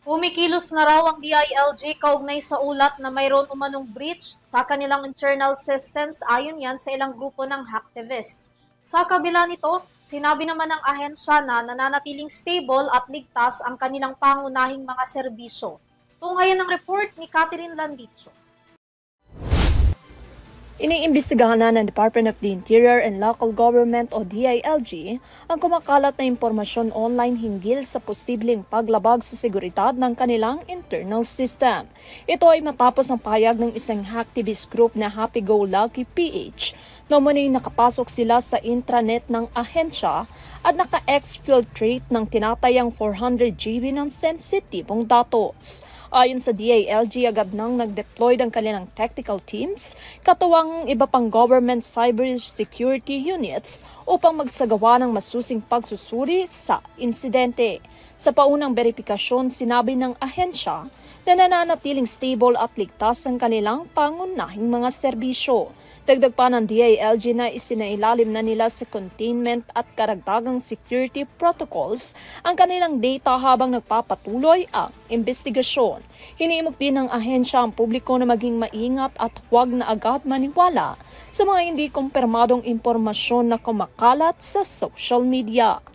Kumikilos na raw ang DILG kaugnay sa ulat na mayroon umanong breach sa kanilang internal systems ayon yan sa ilang grupo ng hacktivist. Sa kabila nito, sinabi naman ng ahensya na nananatiling stable at ligtas ang kanilang pangunahing mga serbisyo. Tunghayan ng report ni Catherine Landicho. Iniimbestigahan na ng Department of the Interior and Local Government o DILG ang kumakalat na impormasyon online hinggil sa posibleng paglabag sa seguridad ng kanilang internal system. Ito ay matapos ang payag ng isang hacktivist group na Happy Go Lucky PH na umuning nakapasok sila sa intranet ng ahensya at naka-exfiltrate ng tinatayang 400 GB ng sensitibong datos. Ayon sa DILG, agad nang nag-deploy ang kanilang technical teams, katuwang iba pang government cybersecurity units upang magsagawa ng masusing pagsusuri sa insidente. Sa paunang verifikasyon, sinabi ng ahensya na nananatiling stable at ligtas ang kanilang pangunahing mga serbisyo. Dagdag pa ng DILG na isinailalim na nila sa containment at karagdagang security protocols ang kanilang data habang nagpapatuloy ang investigasyon. Hiniimok din ng ahensya ang publiko na maging maingat at huwag na agad maniwala sa mga hindi kumpirmadong impormasyon na kumakalat sa social media.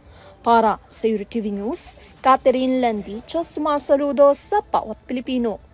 Para sa EuroTV News, Catherine Landicho, sumasaludo sa bawat Pilipino.